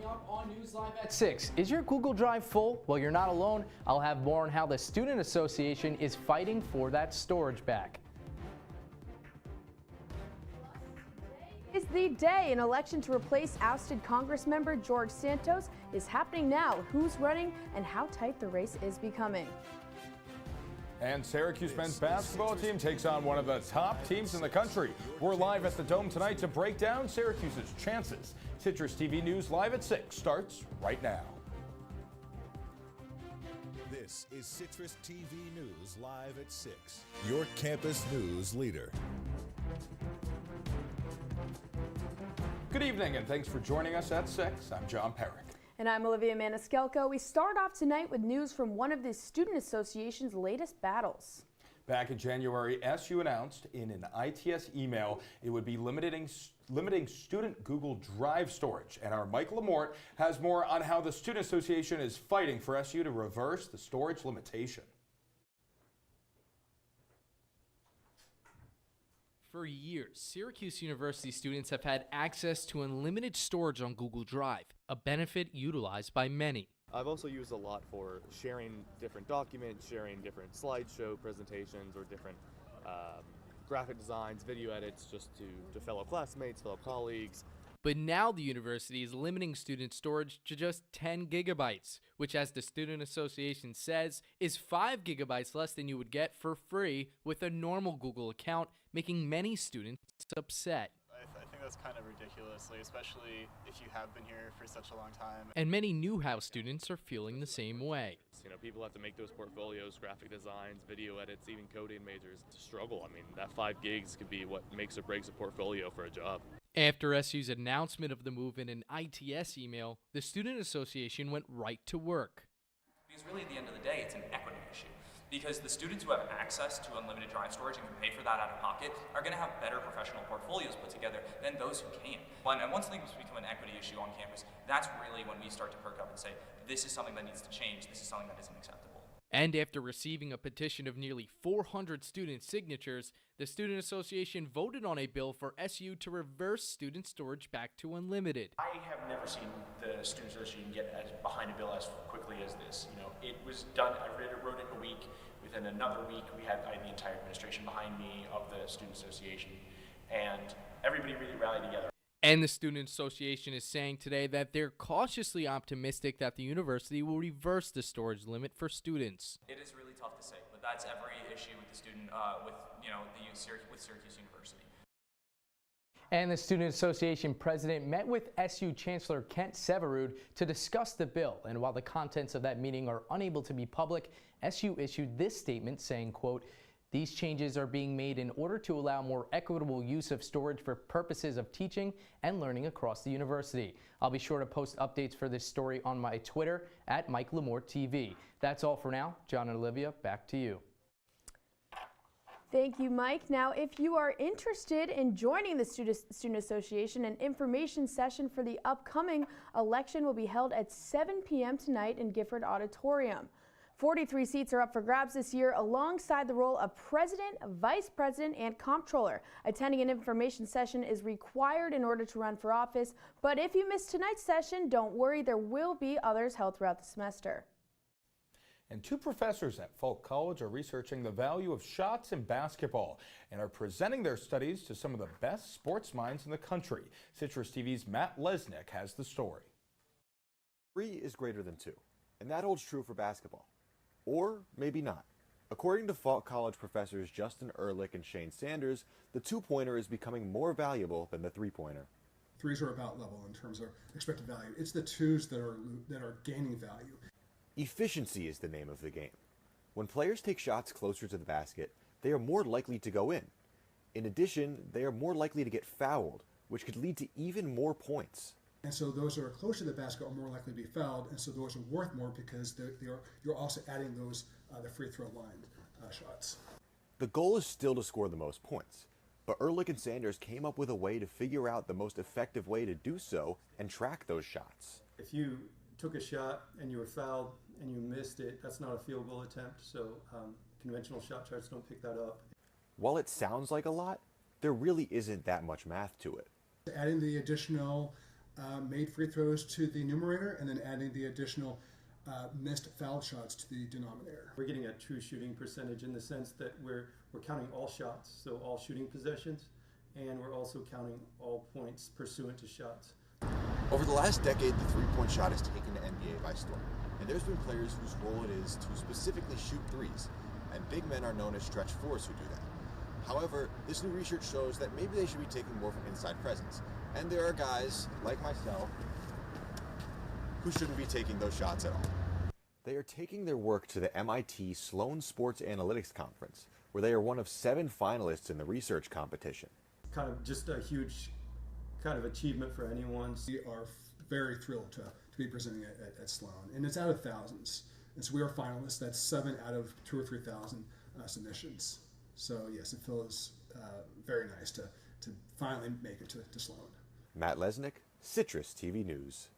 up on News Live at 6. Is your Google Drive full? Well, you're not alone. I'll have more on how the Student Association is fighting for that storage back. Is the day an election to replace ousted Congress member George Santos is happening now. Who's running and how tight the race is becoming. And Syracuse men's basketball team takes on one of the top teams in the country. We're live at the Dome tonight to break down Syracuse's chances. Citrus TV News Live at 6 starts right now. This is Citrus TV News Live at 6, your campus news leader. Good evening and thanks for joining us at 6. I'm John Perik. And I'm Olivia Maniscalco. We start off tonight with news from one of the Student Association's latest battles. Back in January, SU announced in an ITS email it would be limiting student Google Drive storage. And our Mike Lamort has more on how the Student Association is fighting for SU to reverse the storage limitation. For years, Syracuse University students have had access to unlimited storage on Google Drive, a benefit utilized by many. I've also used a lot for sharing different documents, sharing different slideshow presentations or different graphic designs, video edits, just to fellow classmates, fellow colleagues. But now the university is limiting student storage to just 10 gigabytes, which, as the Student Association says, is 5 gigabytes less than you would get for free with a normal Google account, making many students upset. I think that's kind of ridiculously, especially if you have been here for such a long time. And many Newhouse students are feeling the same way. You know, people have to make those portfolios, graphic designs, video edits, even coding majors to struggle. I mean, that 5 gigs could be what makes or breaks a portfolio for a job. After SU's announcement of the move in an ITS email, the Student Association went right to work. Because really at the end of the day, it's an equity issue. Because the students who have access to unlimited drive storage and can pay for that out of pocket are going to have better professional portfolios put together than those who can't. And once things become an equity issue on campus, that's really when we start to perk up and say, this is something that needs to change, this is something that isn't acceptable. And after receiving a petition of nearly 400 student signatures, the Student Association voted on a bill for SU to reverse student storage back to unlimited. I have never seen the Student Association get behind a bill as quickly as this. You know, it was done, I wrote it a week. Within another week, I had the entire administration behind me of the Student Association, and everybody really rallied together. And the Student Association is saying today that they're cautiously optimistic that the university will reverse the storage limit for students. It is really tough to say, but that's every issue with the student, with Syracuse University. And the Student Association president met with SU Chancellor Kent Severud to discuss the bill. And while the contents of that meeting are unable to be public, SU issued this statement saying, quote, "These changes are being made in order to allow more equitable use of storage for purposes of teaching and learning across the university." I'll be sure to post updates for this story on my Twitter at Mike Lamort TV. That's all for now. John and Olivia, back to you. Thank you, Mike. Now, if you are interested in joining the Student Association, an information session for the upcoming election will be held at 7 p.m. tonight in Gifford Auditorium. 43 seats are up for grabs this year alongside the role of president, vice president, and comptroller. Attending an information session is required in order to run for office, but if you miss tonight's session, don't worry, there will be others held throughout the semester. And 2 professors at Folk College are researching the value of shots in basketball and are presenting their studies to some of the best sports minds in the country. Citrus TV's Matt Lesnick has the story. 3 is greater than 2, and that holds true for basketball. Or maybe not. According to Folk College professors Justin Ehrlich and Shane Sanders, the 2-pointer is becoming more valuable than the 3-pointer. 3s are about level in terms of expected value. It's the 2s that are gaining value. Efficiency is the name of the game. When players take shots closer to the basket, they are more likely to go in. In addition, they are more likely to get fouled, which could lead to even more points. And so those that are closer to the basket are more likely to be fouled, and so those are worth more because you're also adding those the free throw line shots. The goal is still to score the most points, but Ehrlich and Sanders came up with a way to figure out the most effective way to do so and track those shots. If you took a shot and you were fouled and you missed it, that's not a field goal attempt, so conventional shot charts don't pick that up. While it sounds like a lot, there really isn't that much math to it. Adding the additional made free throws to the numerator and then adding the additional missed foul shots to the denominator. We're getting a true shooting percentage in the sense that we're counting all shots, so all shooting possessions, and we're also counting all points pursuant to shots. Over the last decade, the three-point shot has taken the NBA by storm, and there's been players whose role it is to specifically shoot threes, and big men are known as stretch fours who do that. However, this new research shows that maybe they should be taking more from inside presence, and there are guys, like myself, who shouldn't be taking those shots at all. They are taking their work to the MIT Sloan Sports Analytics Conference, where they are one of 7 finalists in the research competition. Kind of just a huge kind of achievement for anyone. We are very thrilled to be presenting at Sloan, and it's out of thousands. And so we are finalists. That's 7 out of 2,000 or 3,000 submissions. So yes, it feels very nice to finally make it to Sloan. Matt Lesnick, CitrusTV News.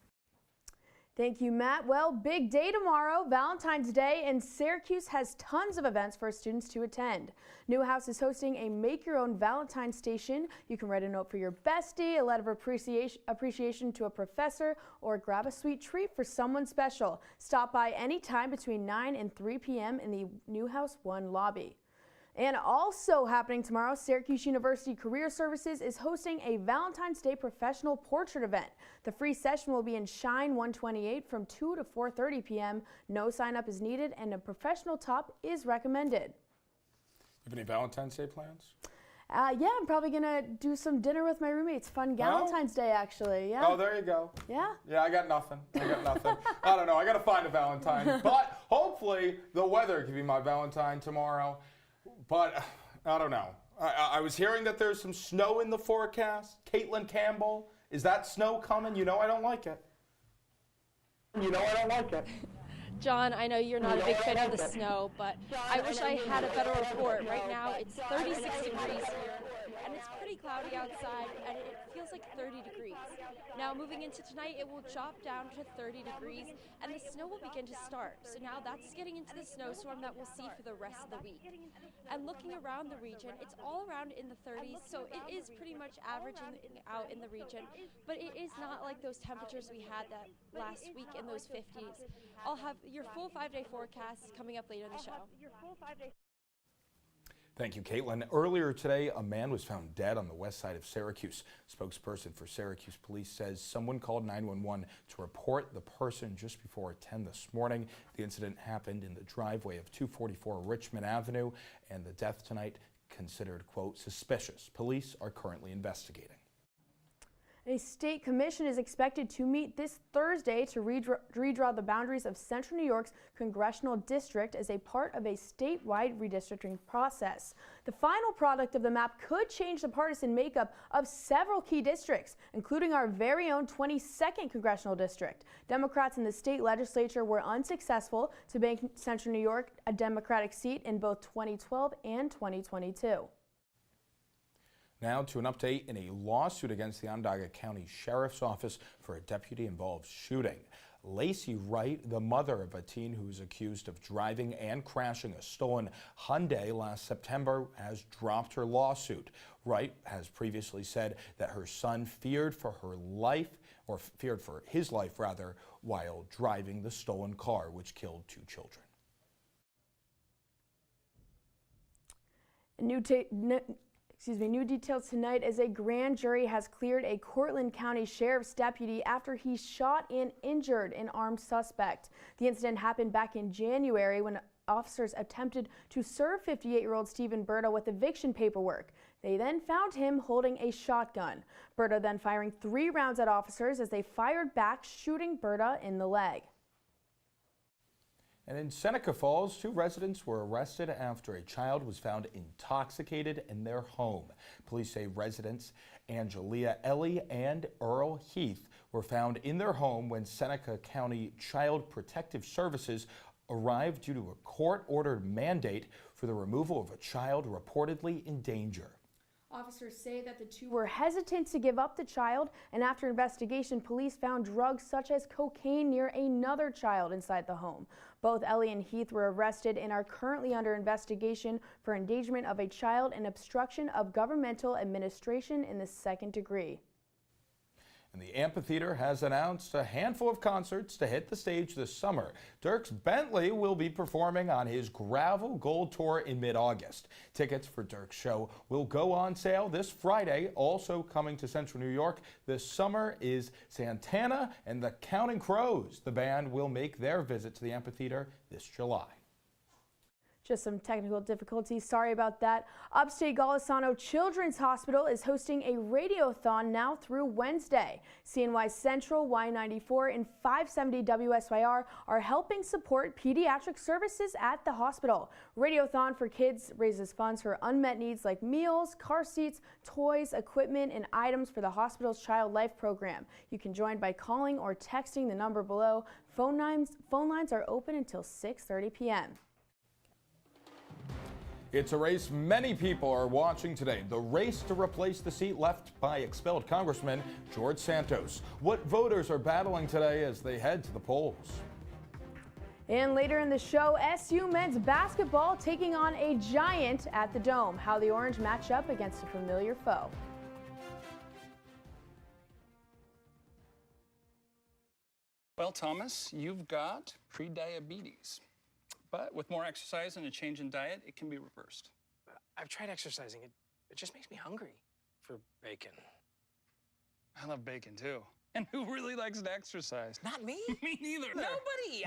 Thank you, Matt. Well, big day tomorrow, Valentine's Day, and Syracuse has tons of events for students to attend. Newhouse is hosting a make-your-own Valentine's station. You can write a note for your bestie, a letter of appreciation to a professor, or grab a sweet treat for someone special. Stop by anytime between 9 and 3 p.m. in the Newhouse 1 lobby. And also happening tomorrow, Syracuse University Career Services is hosting a Valentine's Day professional portrait event. The free session will be in Shine 128 from 2 to 4:30 p.m. No sign-up is needed, and a professional top is recommended. You have any Valentine's Day plans? Yeah, I'm probably gonna do some dinner with my roommates. Fun Valentine's Day, actually. Yeah. Oh, there you go. Yeah. Yeah, I got nothing. I don't know. I got to find a Valentine. But hopefully the weather can be my Valentine tomorrow. But I don't know. I was hearing that there's some snow in the forecast. Kaitlin, Cambell, is that snow coming? You know I don't like it. John, I know you're not a big fan of the snow, but I wish I had a better report. Right now, it's 36 degrees here, and it's pretty cloudy outside, and it feels like 30 degrees. Now, moving into tonight, it will drop down to 30 degrees, and the snow will begin to start. So now that's getting into the snowstorm that we'll see for the rest of the week. And looking around the region, it's all around in the 30s, so it is pretty much averaging out in the region, but it is not like those temperatures we had that last week in those 50s. I'll have your full 5-day forecast coming up later in the show. Thank you, Kaitlin. Earlier today, a man was found dead on the west side of Syracuse. Spokesperson for Syracuse Police says someone called 911 to report the person just before 10 this morning. The incident happened in the driveway of 244 Richmond Avenue, and the death tonight considered, quote, suspicious. Police are currently investigating. A state commission is expected to meet this Thursday to redraw the boundaries of Central New York's congressional district as a part of a statewide redistricting process. The final product of the map could change the partisan makeup of several key districts, including our very own 22nd congressional district. Democrats in the state legislature were unsuccessful to make Central New York a Democratic seat in both 2012 and 2022. Now to an update in a lawsuit against the Onondaga County Sheriff's Office for a deputy-involved shooting. Lacey Wright, the mother of a teen who is accused of driving and crashing a stolen Hyundai last September, has dropped her lawsuit. Wright has previously said that her son feared for his life while driving the stolen car, which killed 2 children. New details tonight as a grand jury has cleared a Cortland County Sheriff's deputy after he shot and injured an armed suspect. The incident happened back in January when officers attempted to serve 58-year-old Stephen Berta with eviction paperwork. They then found him holding a shotgun. Berta then firing 3 rounds at officers as they fired back, shooting Berta in the leg. And in Seneca Falls, 2 residents were arrested after a child was found intoxicated in their home. Police say residents Angelia Ellie and Earl Heath were found in their home when Seneca County Child Protective Services arrived due to a court-ordered mandate for the removal of a child reportedly in danger. Officers say that the 2 were hesitant to give up the child, and after investigation, police found drugs such as cocaine near another child inside the home. Both Ellie and Heath were arrested and are currently under investigation for endangerment of a child and obstruction of governmental administration in the 2nd degree. And the amphitheater has announced a handful of concerts to hit the stage this summer. Dierks Bentley will be performing on his Gravel Gold Tour in mid-August. Tickets for Dierks' show will go on sale this Friday. Also coming to Central New York this summer is Santana and the Counting Crows. The band will make their visit to the amphitheater this July. Just some technical difficulties. Sorry about that. Upstate Golisano Children's Hospital is hosting a radiothon now through Wednesday. CNY Central, Y94, and 570 WSYR are helping support pediatric services at the hospital. Radiothon for Kids raises funds for unmet needs like meals, car seats, toys, equipment, and items for the hospital's Child Life program. You can join by calling or texting the number below. Phone lines are open until 6:30 p.m. It's a race many people are watching today. The race to replace the seat left by expelled Congressman George Santos. What voters are battling today as they head to the polls. And later in the show, SU men's basketball taking on a giant at the Dome. How the Orange match up against a familiar foe. Well, Thomas, you've got prediabetes. But with more exercise and a change in diet, it can be reversed. I've tried exercising. It just makes me hungry for bacon. I love bacon, too. And who really likes to exercise? Not me. Me neither. Nobody.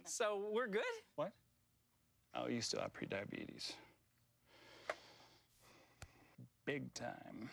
So we're good? What? Oh, you still have prediabetes. Big time.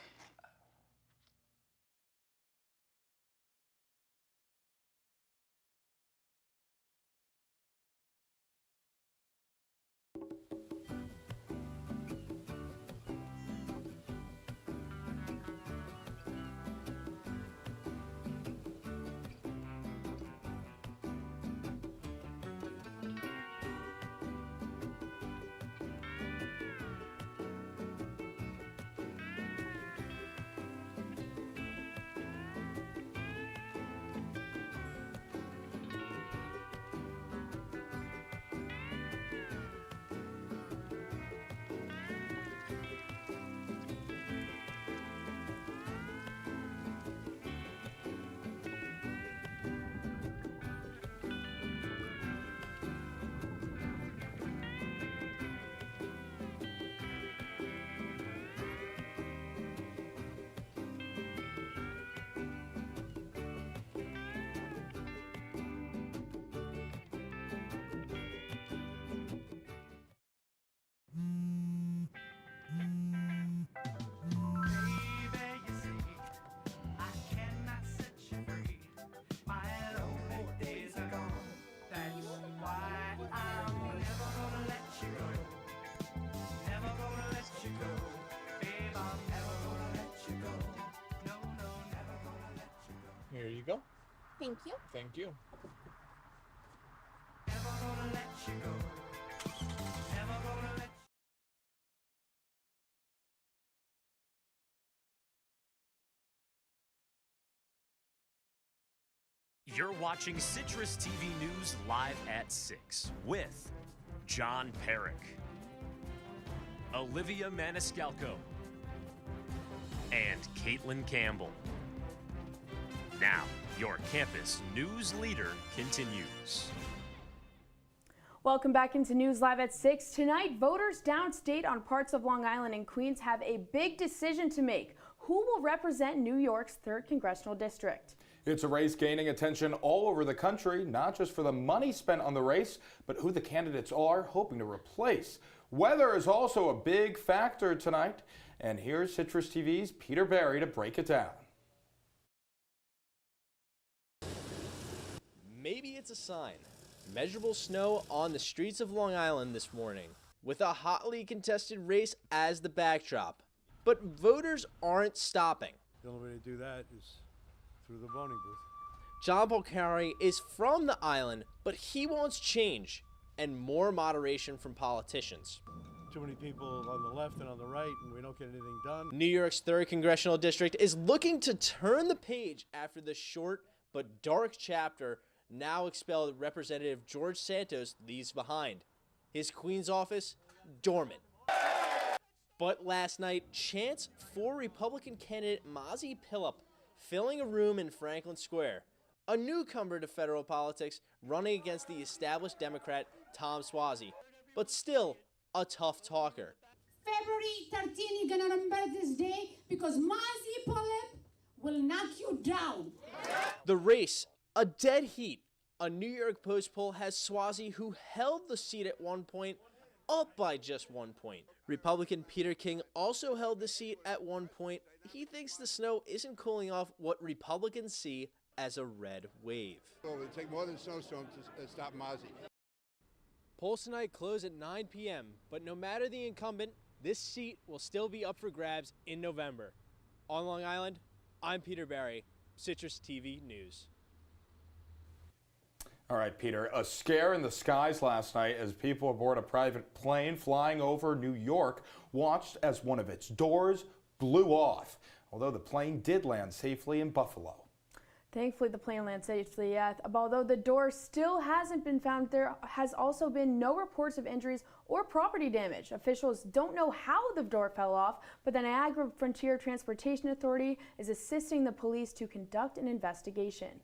Here you go. Thank you. Thank you. You're watching Citrus TV News live at 6 with John Perik, Olivia Maniscalco, and Kaitlin Cambell. Now, your campus news leader continues. Welcome back into News Live at 6. Tonight, voters downstate on parts of Long Island and Queens have a big decision to make. Who will represent New York's 3rd Congressional District? It's a race gaining attention all over the country, not just for the money spent on the race, but who the candidates are hoping to replace. Weather is also a big factor tonight, and here's Citrus TV's Peter Berry to break it down. Maybe it's a sign. Measurable snow on the streets of Long Island this morning, with a hotly contested race as the backdrop. But voters aren't stopping. The only way to do that is through the voting booth. John Polcari is from the island, but he wants change and more moderation from politicians. Too many people on the left and on the right, and we don't get anything done. New York's 3rd Congressional District is looking to turn the page after the short but dark chapter now expelled Representative George Santos leaves behind. His Queens office, dormant. But last night, chants for Republican candidate Mazi Pilip filling a room in Franklin Square. A newcomer to federal politics running against the established Democrat Tom Suozzi, but still a tough talker. February 13, you're gonna remember this day because Mazi Pilip will knock you down. The race, a dead heat. A New York Post poll has Suozzi, who held the seat at one point, up by just 1 point. Republican Peter King also held the seat at one point. He thinks the snow isn't cooling off what Republicans see as a red wave. It will take more than a snowstorm to stop Mazi. Polls tonight close at 9 p.m., but no matter the incumbent, this seat will still be up for grabs in November. On Long Island, I'm Peter Barry, Citrus TV News. All right, Peter, a scare in the skies last night as people aboard a private plane flying over New York watched as one of its doors blew off, although the plane did land safely in Buffalo. Thankfully, the plane landed safely, although the door still hasn't been found. There has also been no reports of injuries or property damage. Officials don't know how the door fell off, but the Niagara Frontier Transportation Authority is assisting the police to conduct an investigation.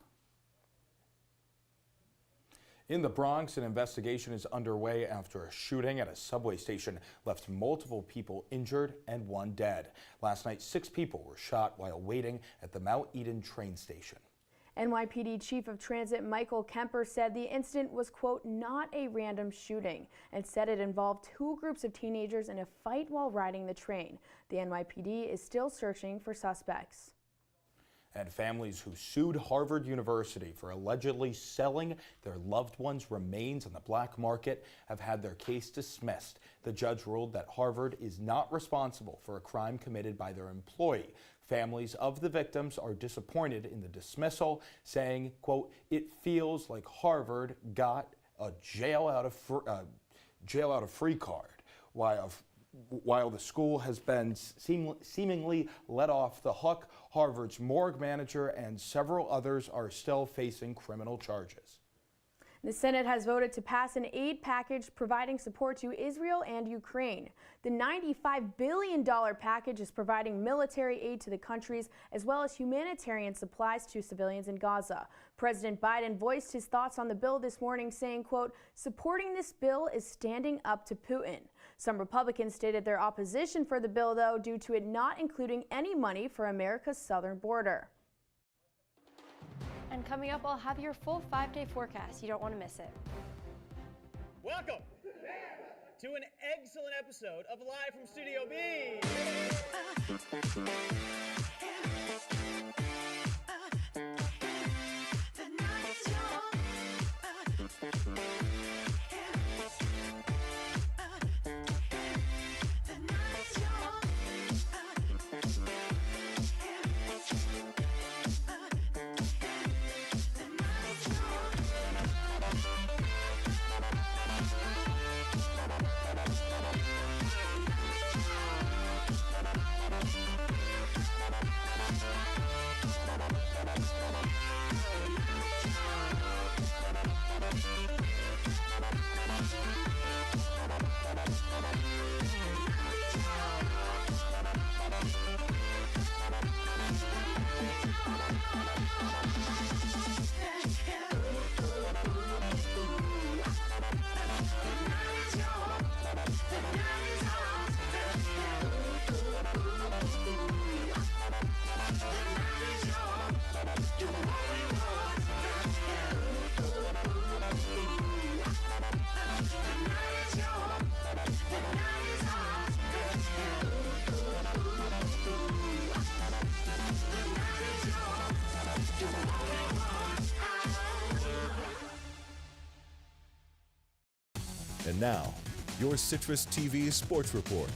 In the Bronx, an investigation is underway after a shooting at a subway station left multiple people injured and one dead. Last night, 6 people were shot while waiting at the Mount Eden train station. NYPD Chief of Transit Michael Kemper said the incident was, quote, not a random shooting, and said it involved 2 groups of teenagers in a fight while riding the train. The NYPD is still searching for suspects. And families who sued Harvard University for allegedly selling their loved ones' remains on the black market have had their case dismissed. The judge ruled that Harvard is not responsible for a crime committed by their employee. Families of the victims are disappointed in the dismissal, saying, quote, it feels like Harvard got a jail out of free card, while the school has been seemingly let off the hook. Harvard's morgue manager and several others are still facing criminal charges. The Senate has voted to pass an aid package providing support to Israel and Ukraine. The $95 billion package is providing military aid to the countries as well as humanitarian supplies to civilians in Gaza. President Biden voiced his thoughts on the bill this morning, saying, quote, supporting this bill is standing up to Putin. Some Republicans stated their opposition for the bill, though, due to it not including any money for America's southern border. And coming up, I'll have your full 5-day forecast. You don't want to miss it. Welcome to an excellent episode of Live from Studio B. And now, your Citrus TV Sports Report.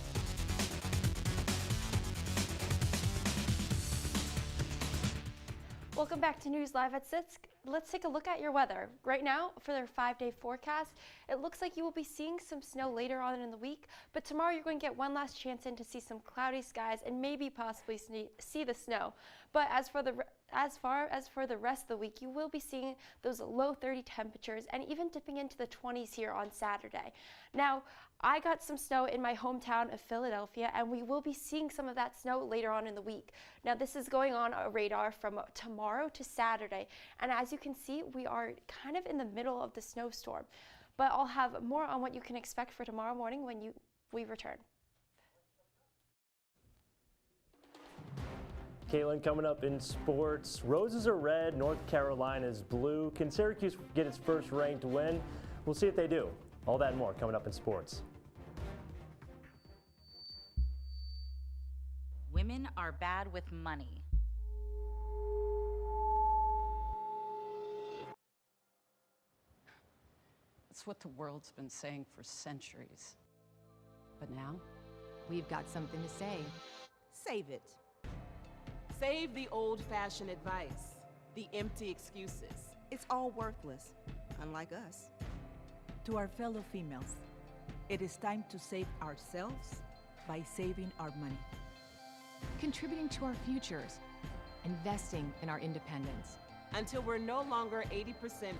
Welcome back to News Live at 6. Let's take a look at your weather. Right now, for their 5-day forecast, it looks like you will be seeing some snow later on in the week, but tomorrow you're going to get one last chance in to see some cloudy skies and maybe possibly see the snow. But as far as for the rest of the week, you will be seeing those low 30 temperatures and even dipping into the 20s here on Saturday. Now, I got some snow in my hometown of Philadelphia, and we will be seeing some of that snow later on in the week. Now, this is going on a radar from tomorrow to Saturday, and as you can see, we are kind of in the middle of the snowstorm. But I'll have more on what you can expect for tomorrow morning when we return. Kaitlin, coming up in sports, roses are red, North Carolina's blue. Can Syracuse get its first ranked win? We'll see if they do. All that and more coming up in sports. Women are bad with money. That's what the world's been saying for centuries. But now, we've got something to say. Save it. Save the old-fashioned advice, the empty excuses. It's all worthless, unlike us. To our fellow females, it is time to save ourselves by saving our money. Contributing to our futures, investing in our independence. Until we're no longer 80%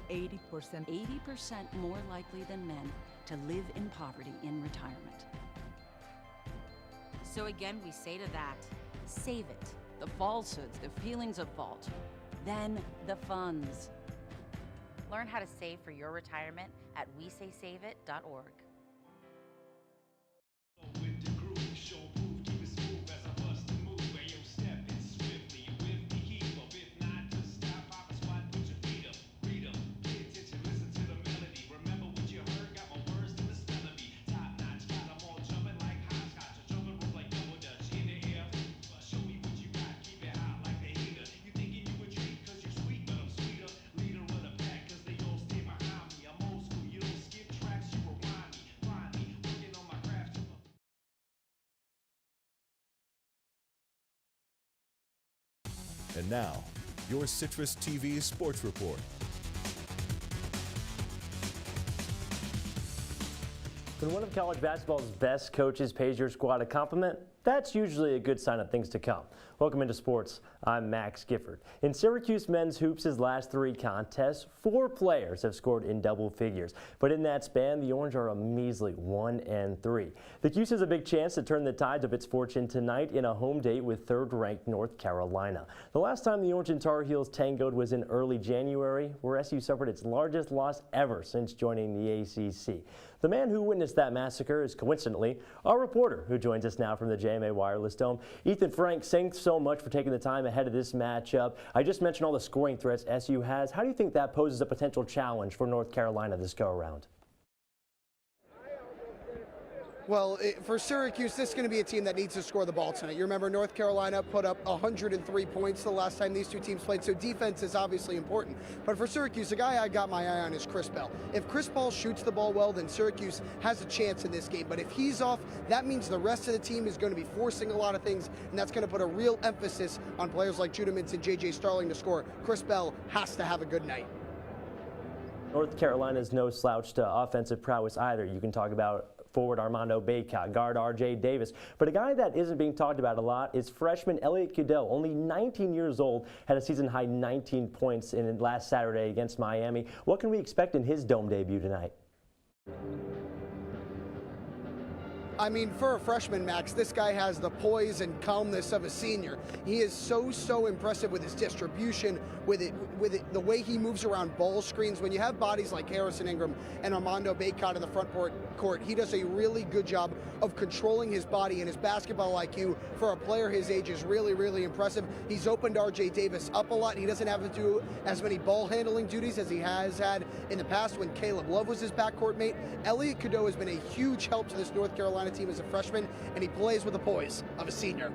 more likely than men to live in poverty in retirement. So again, we say to that, save it. The falsehoods, the feelings of fault. Then the funds. Learn how to save for your retirement at wesaysaveit.org. And now, your CitrusTV Sports Report. When one of college basketball's best coaches pays your squad a compliment, that's usually a good sign of things to come. Welcome into sports. I'm Max Gifford. In Syracuse men's hoops' last 3 contests, 4 players have scored in double figures. But in that span, the Orange are a measly 1-3. The Cuse has a big chance to turn the tides of its fortune tonight in a home date with 3rd-ranked North Carolina. The last time the Orange and Tar Heels tangoed was in early January, where SU suffered its largest loss ever since joining the ACC. The man who witnessed that massacre is coincidentally our reporter who joins us now from the JMA Wireless Dome. Ethan Frank, thanks so much for taking the time ahead of this matchup. I just mentioned all the scoring threats SU has. How do you think that poses a potential challenge for North Carolina this go-around? Well, for Syracuse, this is going to be a team that needs to score the ball tonight. You remember North Carolina put up 103 points the last time these two teams played, so defense is obviously important. But for Syracuse, the guy I got my eye on is Chris Bell. If Chris Bell shoots the ball well, then Syracuse has a chance in this game. But if he's off, that means the rest of the team is going to be forcing a lot of things, and that's going to put a real emphasis on players like Judah Mintz and J.J. Starling to score. Chris Bell has to have a good night. North Carolina's no slouch to offensive prowess either. You can talk about forward Armando Baycott, guard R.J. Davis. But a guy that isn't being talked about a lot is freshman Elliot Cadell, only 19 years old, had a season-high 19 points in last Saturday against Miami. What can we expect in his Dome debut tonight? I mean, for a freshman, Max, this guy has the poise and calmness of a senior. He is so impressive with his distribution, with it, the way he moves around ball screens. When you have bodies like Harrison Ingram and Armando Baycott in the front court, he does a really good job of controlling his body, and his basketball IQ for a player his age is really impressive. He's opened R.J. Davis up a lot. He doesn't have to do as many ball handling duties as he has had in the past when Caleb Love was his backcourt mate. Elliot Cadeau has been a huge help to this North Carolina team as a freshman, and he plays with the poise of a senior.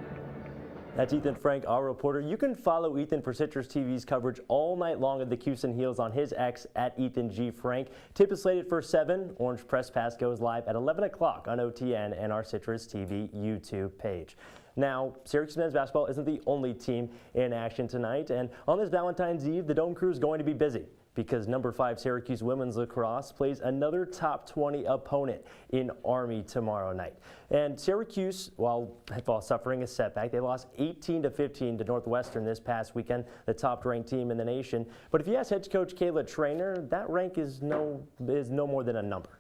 That's Ethan Frank, our reporter. You can follow Ethan for Citrus TV's coverage all night long of the Cuse and Heels on his X at Ethan G. Frank. Tip is slated for 7. Orange Press Pass goes live at 11 o'clock on OTN and our Citrus TV YouTube page. Now, Syracuse men's basketball isn't the only team in action tonight, and on this Valentine's Eve, the Dome crew is going to be busy, because number 5 Syracuse women's lacrosse plays another top 20 opponent in Army tomorrow night. And Syracuse, while suffering a setback, they lost 18-15 to Northwestern this past weekend, the top-ranked team in the nation. But if you ask head coach Kayla Traynor, that rank is no more than a number.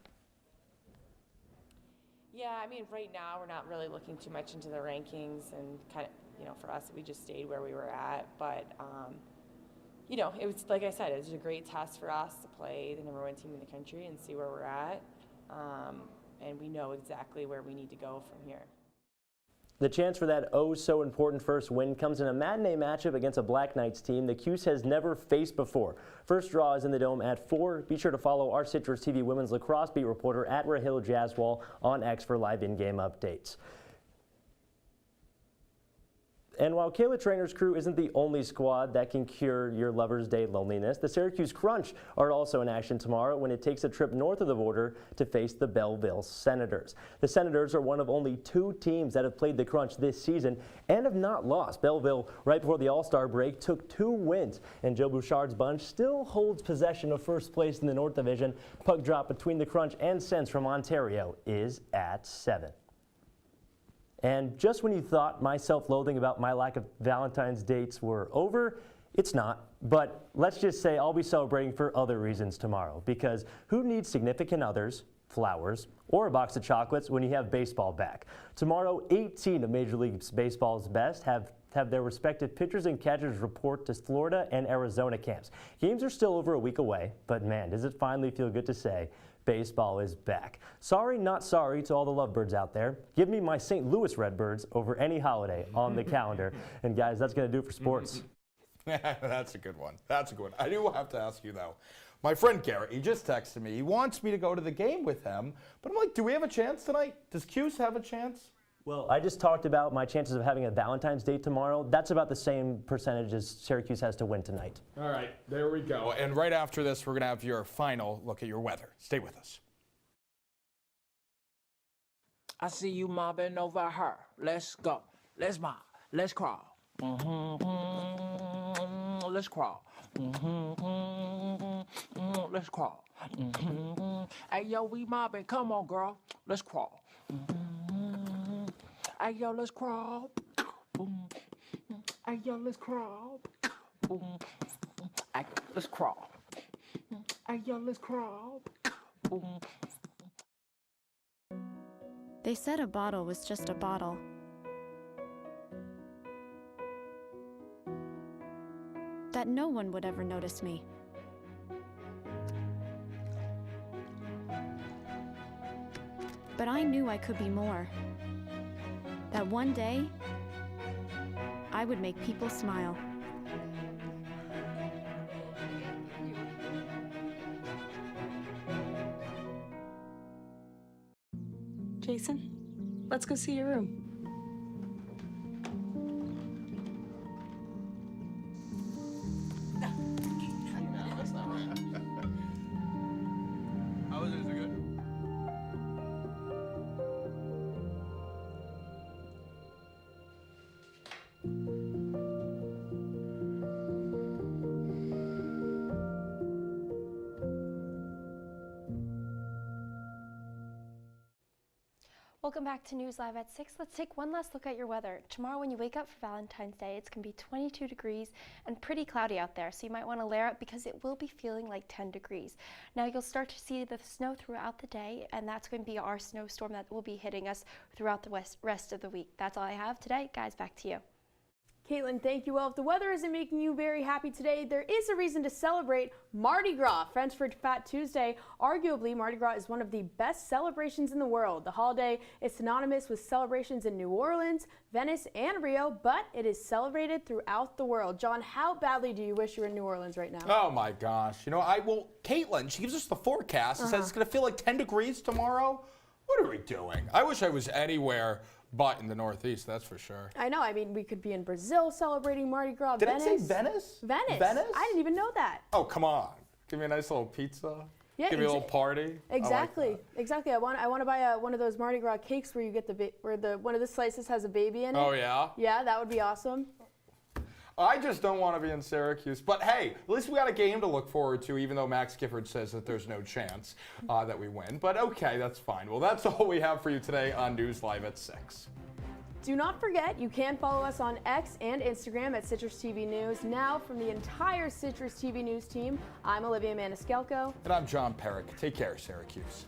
Yeah, I mean, right now we're not really looking too much into the rankings, and kind of, you know, for us, we just stayed where we were at. But, you know, it was, like I said, it was a great test for us to play the #1 team in the country and see where we're at. And we know exactly where we need to go from here. The chance for that oh-so-important first win comes in a matinee matchup against a Black Knights team the Cuse has never faced before. First draw is in the Dome at 4. Be sure to follow our Citrus TV women's lacrosse beat reporter at Rahil Jaswal on X for live in-game updates. And while Kayla Trainer's crew isn't the only squad that can cure your Lover's Day loneliness, the Syracuse Crunch are also in action tomorrow when it takes a trip north of the border to face the Belleville Senators. The Senators are one of only 2 teams that have played the Crunch this season and have not lost. Belleville, right before the All-Star break, took 2 wins, and Joe Bouchard's bunch still holds possession of first place in the North Division. Puck drop between the Crunch and Sens from Ontario is at 7. And just when you thought my self-loathing about my lack of Valentine's dates were over, it's not. But let's just say I'll be celebrating for other reasons tomorrow, because who needs significant others, flowers, or a box of chocolates when you have baseball back? Tomorrow, 18 of Major League Baseball's best have their respective pitchers and catchers report to Florida and Arizona camps. Games are still over a week away, but man, does it finally feel good to say baseball is back. Sorry, not sorry to all the lovebirds out there. Give me my St. Louis Redbirds over any holiday on the calendar. And guys, that's going to do it for sports. That's a good one. That's a good one. I do have to ask you, though. My friend Garrett, he just texted me. He wants me to go to the game with him. But I'm like, do we have a chance tonight? Does Cuse have a chance? Well, I just talked about my chances of having a Valentine's date tomorrow. That's about the same percentage as Syracuse has to win tonight. All right, there we go. And right after this, we're going to have your final look at your weather. Stay with us. I see you mobbing over her. Let's go. Let's mob. Let's crawl. Let's crawl. Let's crawl. Hey, yo, we mobbing. Come on, girl. Let's crawl. Hey, yo, let's crawl. Hey, yo, let's crawl. Hey, let's crawl. Hey, yo, let's crawl. They said a bottle was just a bottle. That no one would ever notice me. But I knew I could be more. That one day, I would make people smile. Jason, let's go see your room. How is it? Is it good? Welcome back to News Live at 6. Let's take one last look at your weather. Tomorrow when you wake up for Valentine's Day, it's going to be 22 degrees and pretty cloudy out there, so you might want to layer up because it will be feeling like 10 degrees. Now you'll start to see the snow throughout the day, and that's going to be our snowstorm that will be hitting us throughout the rest of the week. That's all I have today. Guys, back to you. Kaitlin, thank you. Well, if the weather isn't making you very happy today, there is a reason to celebrate Mardi Gras. Friends for Fat Tuesday. Arguably, Mardi Gras is one of the best celebrations in the world. The holiday is synonymous with celebrations in New Orleans, Venice, and Rio, but it is celebrated throughout the world. John, how badly do you wish you were in New Orleans right now? Oh my gosh. You know, Kaitlin, she gives us the forecast and says it's going to feel like 10 degrees tomorrow. What are we doing? I wish I was anywhere but in the Northeast, that's for sure. I know. I mean, we could be in Brazil celebrating Mardi Gras. Did Venice. it say Venice? Venice. Venice? I didn't even know that. Oh, come on. Give me a nice little pizza. Yeah, give me a little party. Exactly. Exactly. I want to buy one of those Mardi Gras cakes where you get one of the slices has a baby in it. Oh yeah. Yeah, that would be awesome. I just don't want to be in Syracuse. But hey, at least we got a game to look forward to, even though Max Gifford says that there's no chance that we win. But okay, that's fine. Well, that's all we have for you today on News Live at 6. Do not forget, you can follow us on X and Instagram at CitrusTV News. Now, from the entire CitrusTV News team, I'm Olivia Maniscalco. And I'm John Perik. Take care, Syracuse.